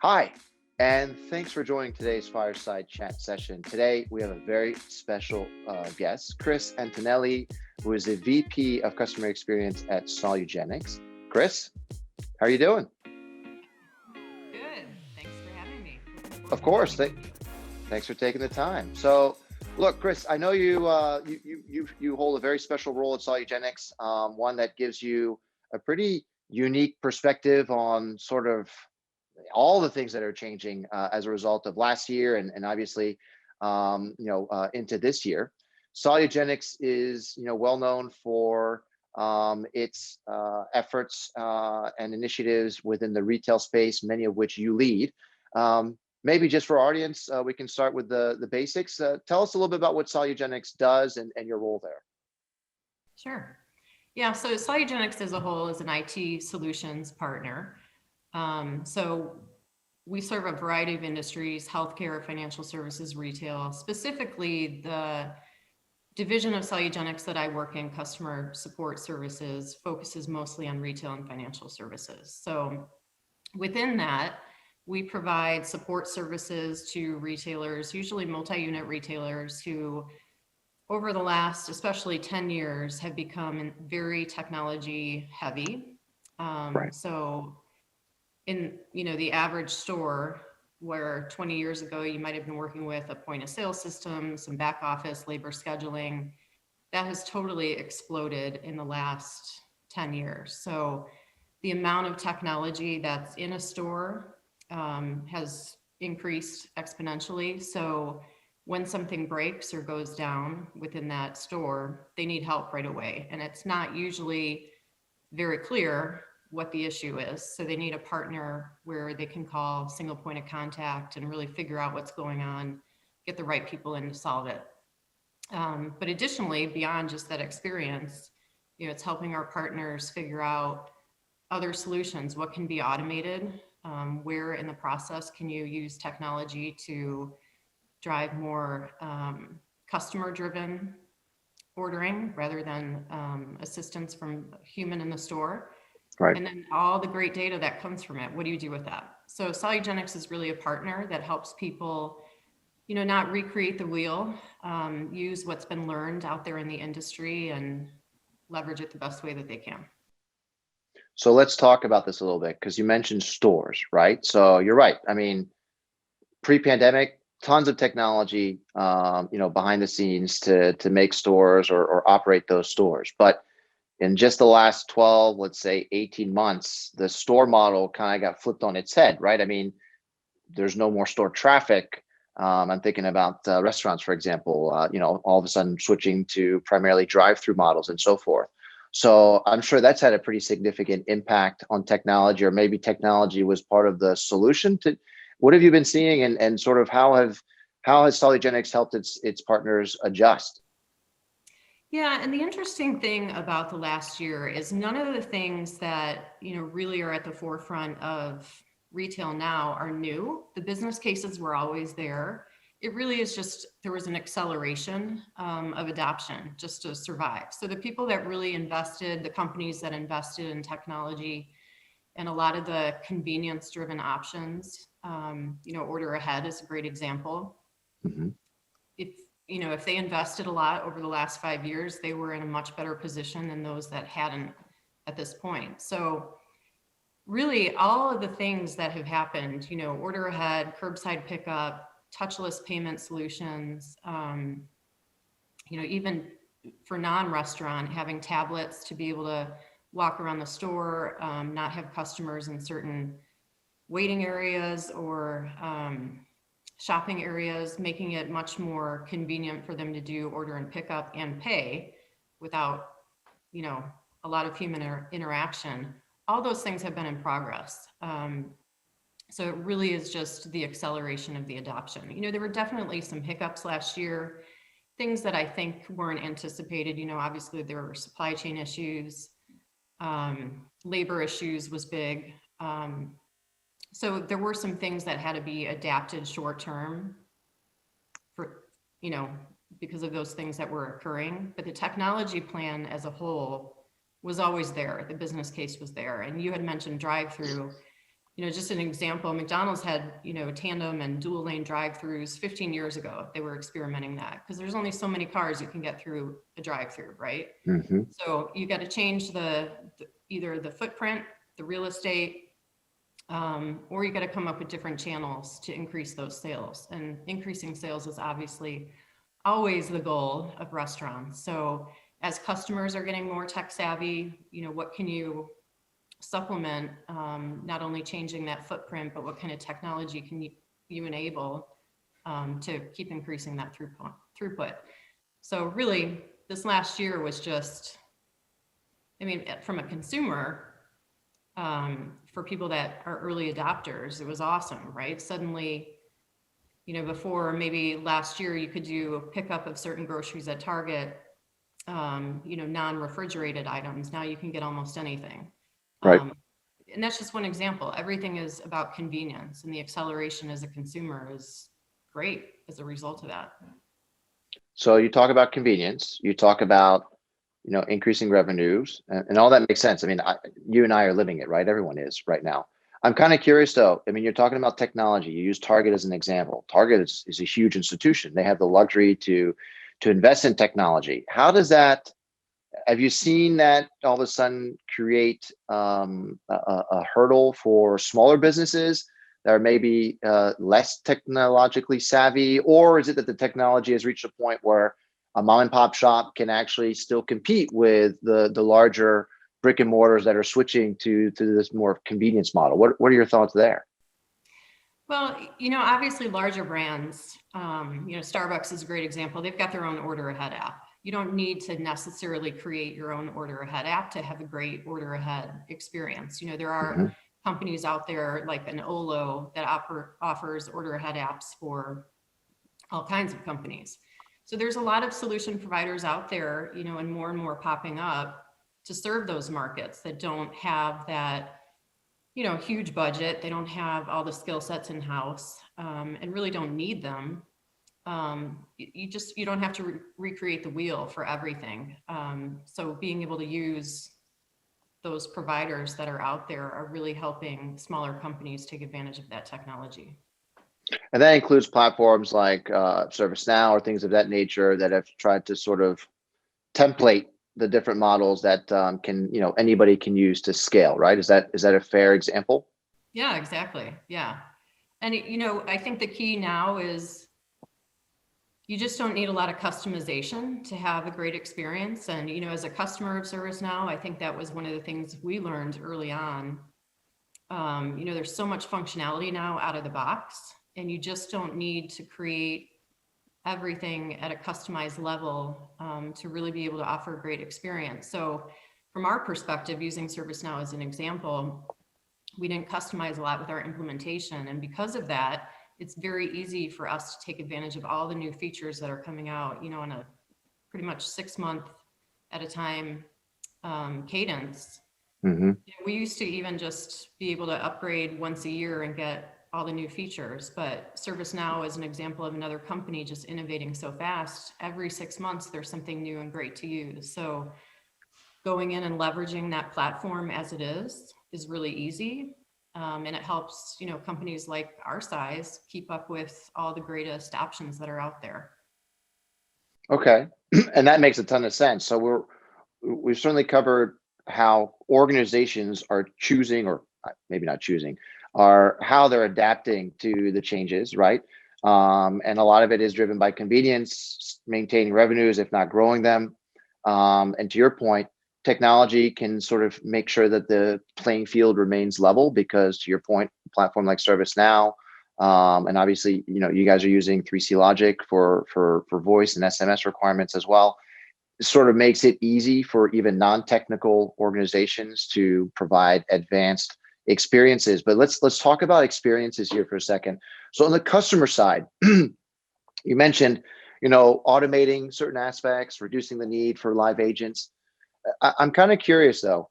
Hi, and thanks for joining today's Fireside chat session. Today, we have a very special guest, Chris Antonelli, who is the VP of Customer Experience at Solugenix. Chris, how are you doing? Good. Thanks for having me. Looking forward Of to course, chatting with you. thanks for taking the time. So, look, Chris, I know you hold a very special role at Solugenix, one that gives you a pretty unique perspective on sort of all the things that are changing as a result of last year and obviously into this year. Solugenics is well known for its efforts and initiatives within the retail space, many of which you lead. Maybe just for our audience, we can start with the basics. Tell us a little bit about what Solugenics does and your role there. Sure. Yeah, so Solugenix as a whole is an IT solutions partner. So we serve a variety of industries: healthcare, financial services, retail. Specifically, the division of Solugenix that I work in, customer support services, focuses mostly on retail and financial services. So within that, we provide support services to retailers, usually multi-unit retailers who over the last, especially 10 years, have become very technology heavy. Right. So in the average store, where 20 years ago you might have been working with a point of sale system, some back office labor scheduling, that has totally exploded in the last 10 years. So the amount of technology that's in a store has increased exponentially. So when something breaks or goes down within that store, they need help right away. And it's not usually very clear what the issue is. So they need a partner where they can call single point of contact and really figure out what's going on, get the right people in to solve it. But additionally, beyond just that experience, it's helping our partners figure out other solutions. What can be automated? Where in the process can you use technology to drive more customer-driven ordering rather than assistance from a human in the store? Right. And then all the great data that comes from it. What do you do with that? So Solugenix is really a partner that helps people, not recreate the wheel, use what's been learned out there in the industry and leverage it the best way that they can. So let's talk about this a little bit because you mentioned stores, right? So you're right. I mean, pre-pandemic, tons of technology, behind the scenes to make stores or operate those stores. But in just the last 12, let's say 18 months, the store model kind of got flipped on its head, right? I mean, there's no more store traffic. I'm thinking about restaurants, for example, all of a sudden switching to primarily drive-through models and so forth. So I'm sure that's had a pretty significant impact on technology, or maybe technology was part of the solution to what have you been seeing and sort of how has Solugenics helped its partners adjust? Yeah, and the interesting thing about the last year is none of the things that, really are at the forefront of retail now are new. The business cases were always there. It really is just there was an acceleration of adoption just to survive. So the people that really invested, the companies that invested in technology and a lot of the convenience-driven options, order ahead is a great example. Mhm. If they invested a lot over the last 5 years, they were in a much better position than those that hadn't at this point. So really all of the things that have happened, order ahead, curbside pickup, touchless payment solutions, even for non-restaurant, having tablets to be able to walk around the store, not have customers in certain waiting areas or shopping areas, making it much more convenient for them to do order and pickup and pay without, a lot of human interaction. All those things have been in progress. So it really is just the acceleration of the adoption. There were definitely some hiccups last year, things that I think weren't anticipated. Obviously there were supply chain issues, labor issues was big. So there were some things that had to be adapted short term for, because of those things that were occurring. But the technology plan as a whole was always there. The business case was there. And you had mentioned drive-through. Just an example, McDonald's had, tandem and dual lane drive-throughs 15 years ago. They were experimenting that because there's only so many cars you can get through a drive-through, right? Mm-hmm. So you got to change either the footprint, the real estate, or you got to come up with different channels to increase those sales. And increasing sales is obviously always the goal of restaurants. So as customers are getting more tech savvy, what can you supplement, not only changing that footprint, but what kind of technology can you enable to keep increasing that throughput. So really, this last year was just, from a consumer, for people that are early adopters, it was awesome, right? Suddenly, before maybe last year, you could do a pickup of certain groceries at Target, non-refrigerated items. Now you can get almost anything. Right. And that's just one example. Everything is about convenience, and the acceleration as a consumer is great as a result of that. So you talk about convenience, you talk about, increasing revenues, and all that makes sense. You and I are living it, right? Everyone is right now. I'm kind of curious though. You're talking about technology. You use Target as an example. Target is a huge institution. They have the luxury to invest in technology. How does that, have you seen that all of a sudden create a hurdle for smaller businesses that are maybe less technologically savvy? Or is it that the technology has reached a point where a mom and pop shop can actually still compete with the larger brick and mortars that are switching to this more convenience model? What are your thoughts there? Well, obviously larger brands, Starbucks is a great example. They've got their own order ahead app. You don't need to necessarily create your own order ahead app to have a great order ahead experience. There are companies out there like an Olo that offers order ahead apps for all kinds of companies. So there's a lot of solution providers out there, and more popping up to serve those markets that don't have that, huge budget. They don't have all the skill sets in-house, and really don't need them. You don't have to recreate the wheel for everything. So being able to use those providers that are out there are really helping smaller companies take advantage of that technology. And that includes platforms like ServiceNow or things of that nature that have tried to sort of template the different models that can, anybody can use to scale, right? Is that a fair example? Yeah, exactly. Yeah. And, I think the key now is you just don't need a lot of customization to have a great experience. And, as a customer of ServiceNow, I think that was one of the things we learned early on. There's so much functionality now out of the box, and you just don't need to create everything at a customized level to really be able to offer a great experience. So from our perspective, using ServiceNow as an example, we didn't customize a lot with our implementation. And because of that, it's very easy for us to take advantage of all the new features that are coming out, on a pretty much 6 month at a time cadence. Mm-hmm. We used to even just be able to upgrade once a year and get all the new features, but ServiceNow is an example of another company just innovating so fast. Every 6 months, there's something new and great to use. So going in and leveraging that platform as it is really easy. And it helps, companies like our size keep up with all the greatest options that are out there. Okay. And that makes a ton of sense. So we've certainly covered how organizations are choosing, or maybe not choosing, are how they're adapting to the changes, right? And a lot of it is driven by convenience, maintaining revenues, if not growing them. And to your point, technology can sort of make sure that the playing field remains level, because to your point, a platform like ServiceNow, and obviously, you guys are using 3CLogic for voice and SMS requirements as well. It sort of makes it easy for even non-technical organizations to provide advanced experiences. But let's talk about experiences here for a second. So on the customer side, you mentioned, automating certain aspects, reducing the need for live agents. I'm kind of curious though.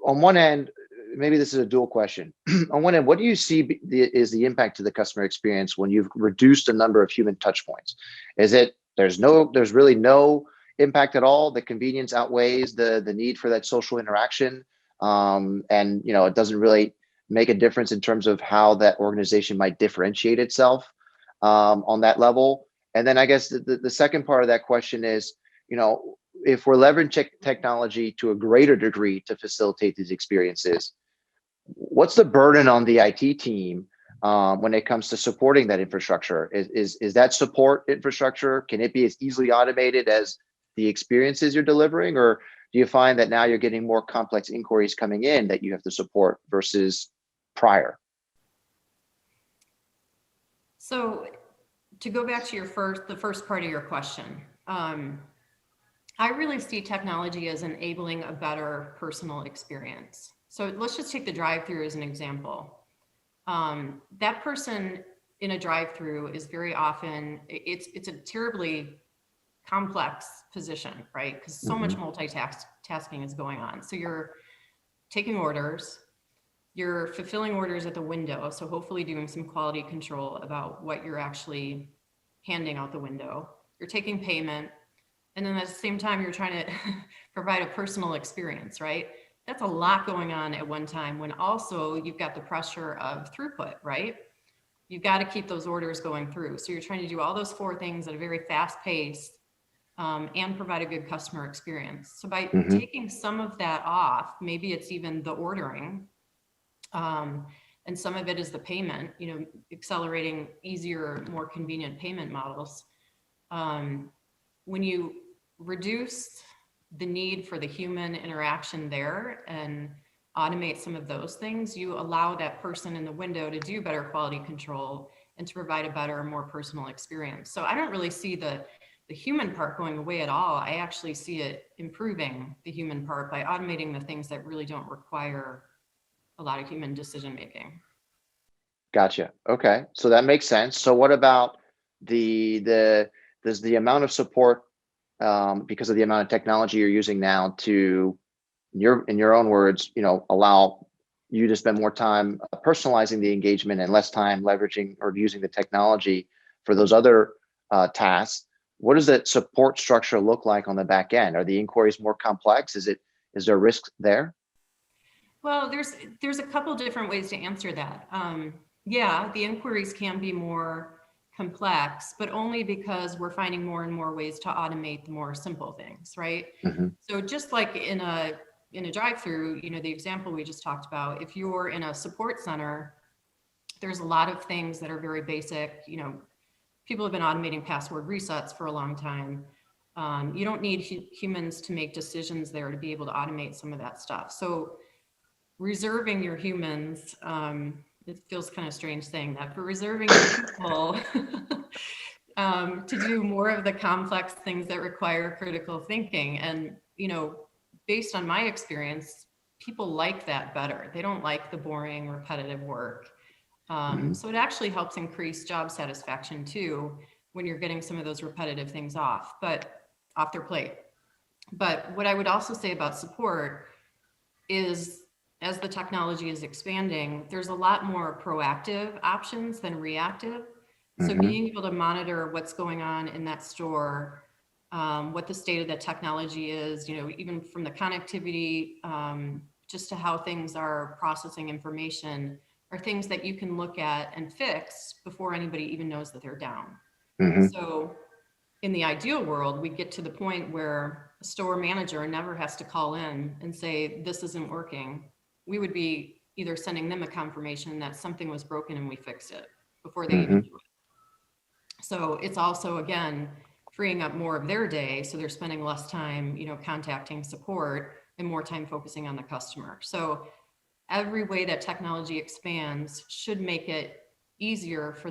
On one end, maybe this is a dual question. On one end, what do you see is the impact to the customer experience when you've reduced the number of human touch points? Is it there's really no impact at all? The convenience outweighs the need for that social interaction, and it doesn't really make a difference in terms of how that organization might differentiate itself on that level? And then I guess the second part of that question is, if we're leveraging technology to a greater degree to facilitate these experiences, what's the burden on the IT team when it comes to supporting that infrastructure? Is that support infrastructure, can it be as easily automated as the experiences you're delivering, or do you find that now you're getting more complex inquiries coming in that you have to support versus prior? So to go back to the first part of your question, I really see technology as enabling a better personal experience. So let's just take the drive-through as an example. That person in a drive-through is very often, it's a terribly complex position, right? Because so much multitasking is going on. So you're taking orders, you're fulfilling orders at the window. So hopefully doing some quality control about what you're actually handing out the window. You're taking payment. And then at the same time, you're trying to provide a personal experience, right? That's a lot going on at one time, when also you've got the pressure of throughput, right? You've got to keep those orders going through. So you're trying to do all those four things at a very fast pace and provide a good customer experience. So by taking some of that off, maybe it's even the ordering, and some of it is the payment, accelerating easier, more convenient payment models. When you reduce the need for the human interaction there and automate some of those things, you allow that person in the window to do better quality control and to provide a better, more personal experience. So I don't really see the human part going away at all. I actually see it improving the human part by automating the things that really don't require a lot of human decision making. Gotcha. Okay, so that makes sense. So what about does the amount of support, because of the amount of technology you're using now, to, in your own words, allow you to spend more time personalizing the engagement and less time leveraging or using the technology for those other tasks? What does that support structure look like on the back end? Are the inquiries more complex? Is there risk there? Well, there's a couple different ways to answer that. Yeah, the inquiries can be more complex, but only because we're finding more and more ways to automate the more simple things, right? So just like in a drive-through, the example we just talked about, if you're in a support center, there's a lot of things that are very basic. People have been automating password resets for a long time. You don't need humans to make decisions there to be able to automate some of that stuff. So reserving your humans, it feels kind of strange saying that, but reserving your people to do more of the complex things that require critical thinking. And, based on my experience, people like that better. They don't like the boring, repetitive work. So it actually helps increase job satisfaction too, when you're getting some of those repetitive things off their plate. But what I would also say about support is, as the technology is expanding, there's a lot more proactive options than reactive. So being able to monitor what's going on in that store, what the state of the technology is, even from the connectivity, just to how things are processing information, are things that you can look at and fix before anybody even knows that they're down. So in the ideal world, we get to the point where a store manager never has to call in and say, this isn't working. We would be either sending them a confirmation that something was broken and we fixed it before they even do it. So it's also, again, freeing up more of their day. So they're spending less time, contacting support and more time focusing on the customer. So every way that technology expands should make it easier for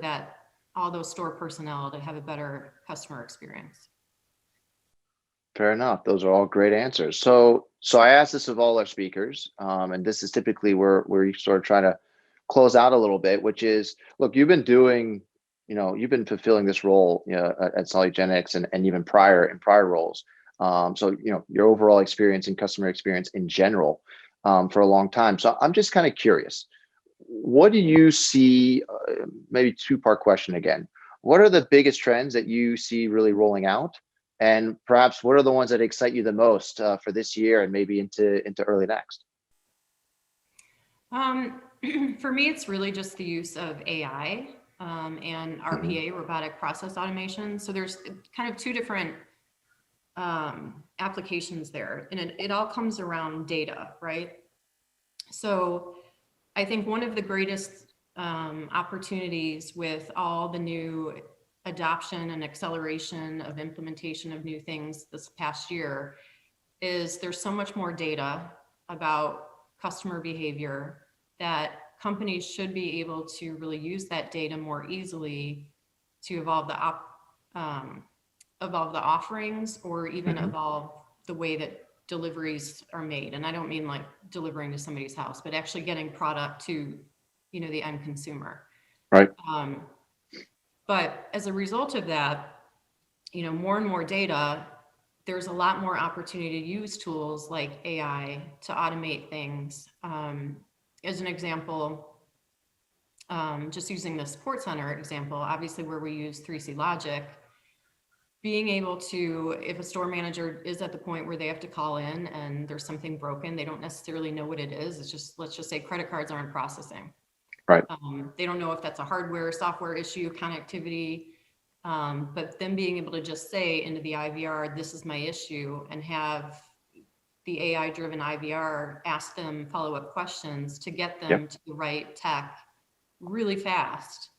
all those store personnel to have a better customer experience. Fair enough. Those are all great answers. So I asked this of all our speakers, and this is typically where you sort of try to close out a little bit, which is, look, you've been fulfilling this role, at Solugenix and even in prior roles. So your overall experience and customer experience in general, for a long time. So I'm just kind of curious, what do you see? Maybe two-part question again. What are the biggest trends that you see really rolling out? And perhaps what are the ones that excite you the most for this year and maybe into early next? for me, it's really just the use of AI and RPA, robotic process automation. So there's kind of two different applications there, and it all comes around data, right? So I think one of the greatest opportunities with all the new adoption and acceleration of implementation of new things this past year is there's so much more data about customer behavior that companies should be able to really use that data more easily to evolve evolve the offerings, or even evolve the way that deliveries are made. And I don't mean like delivering to somebody's house, but actually getting product to, the end consumer. Right. But as a result of that, more and more data, there's a lot more opportunity to use tools like AI to automate things. As an example, just using the support center example, obviously where we use 3CLogic, being able to, if a store manager is at the point where they have to call in and there's something broken, they don't necessarily know what it is. It's just, let's just say credit cards aren't processing. Right. They don't know if that's a hardware, software issue, connectivity, but them being able to just say into the IVR, this is my issue, and have the AI driven IVR ask them follow-up questions to get them to the right tech really fast.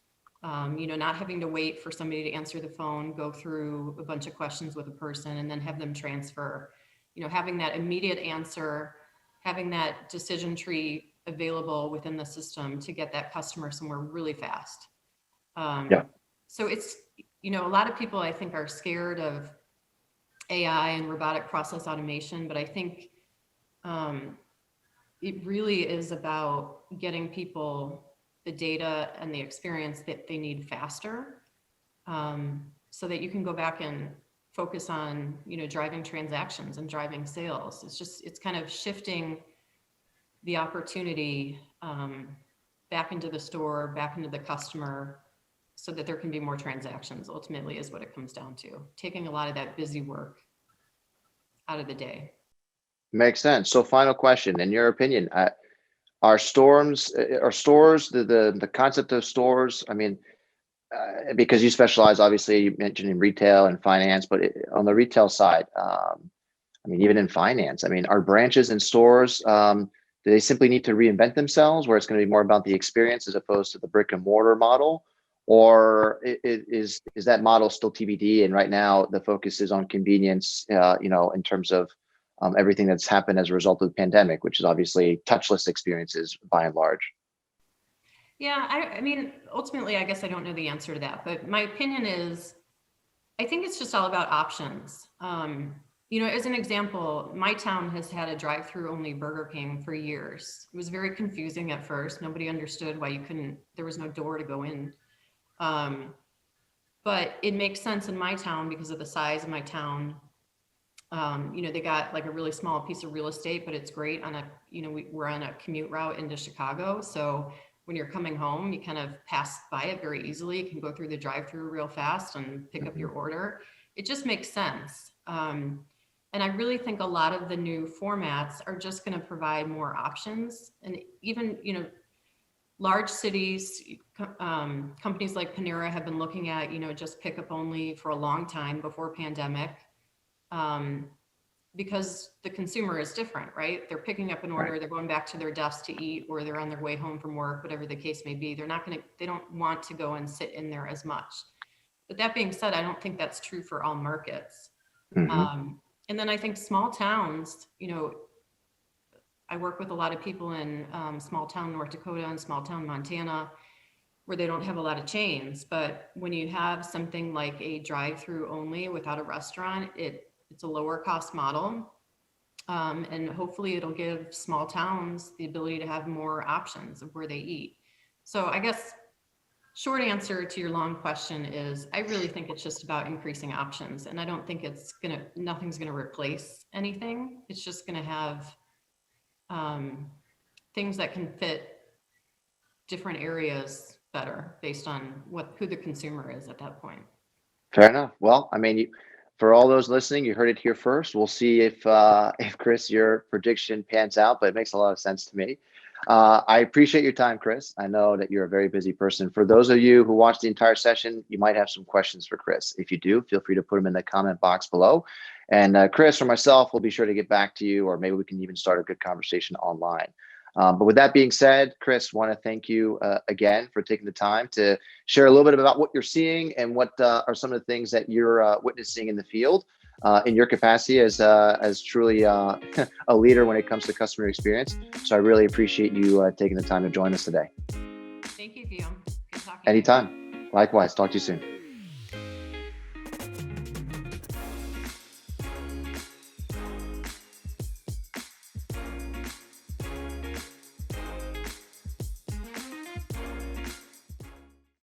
Not having to wait for somebody to answer the phone, go through a bunch of questions with a person, and then have them transfer, having that immediate answer, having that decision tree available within the system to get that customer somewhere really fast. So it's, a lot of people I think are scared of AI and robotic process automation, but I think it really is about getting people the data and the experience that they need faster, so that you can go back and focus on, driving transactions and driving sales. It's kind of shifting the opportunity back into the store, back into the customer, so that there can be more transactions, ultimately is what it comes down to. Taking a lot of that busy work out of the day. Makes sense. So final question, in your opinion, are stores, the concept of stores, I mean, because you specialize, obviously you mentioned in retail and finance, but on the retail side, I mean, even in finance, I mean, are branches and stores, do they simply need to reinvent themselves, where it's going to be more about the experience as opposed to the brick and mortar model? Or is that model still TBD? And right now the focus is on convenience, in terms of everything that's happened as a result of the pandemic, which is obviously touchless experiences by and large. Yeah, I mean, ultimately, I guess I don't know the answer to that, but my opinion is, I think it's just all about options. As an example, my town has had a drive-through only Burger King for years. It was very confusing at first. Nobody understood why there was no door to go in. But it makes sense in my town because of the size of my town. They got like a really small piece of real estate, but it's great on we're on a commute route into Chicago. So when you're coming home, you kind of pass by it very easily. You can go through the drive-through real fast and pick up your order. It just makes sense. And I really think a lot of the new formats are just going to provide more options. And even, large cities, companies like Panera have been looking at, just pickup only for a long time before pandemic. Because the consumer is different, right? They're picking up an order, right. They're going back to their desk to eat, or they're on their way home from work, whatever the case may be. They don't want to go and sit in there as much. But that being said, I don't think that's true for all markets. And then I think small towns, I work with a lot of people in small town North Dakota and small town Montana, where they don't have a lot of chains. But when you have something like a drive-through only without a restaurant, it's a lower cost model. And hopefully it'll give small towns the ability to have more options of where they eat. So I guess short answer to your long question is, I really think it's just about increasing options. And I don't think nothing's gonna replace anything. It's just gonna have things that can fit different areas better based on who the consumer is at that point. Fair enough. Well, I mean, for all those listening, you heard it here first. We'll see if Chris, your prediction pans out, but it makes a lot of sense to me. I appreciate your time, Chris. I know that you're a very busy person. For those of you who watched the entire session, you might have some questions for Chris. If you do, feel free to put them in the comment box below. And Chris or myself will be sure to get back to you, or maybe we can even start a good conversation online. But with that being said, Chris, want to thank you again for taking the time to share a little bit about what you're seeing and what are some of the things that you're witnessing in the field in your capacity as truly a leader when it comes to customer experience. So I really appreciate you taking the time to join us today. Thank you, Guillaume. Good talking to you. Anytime. Likewise. Talk to you soon.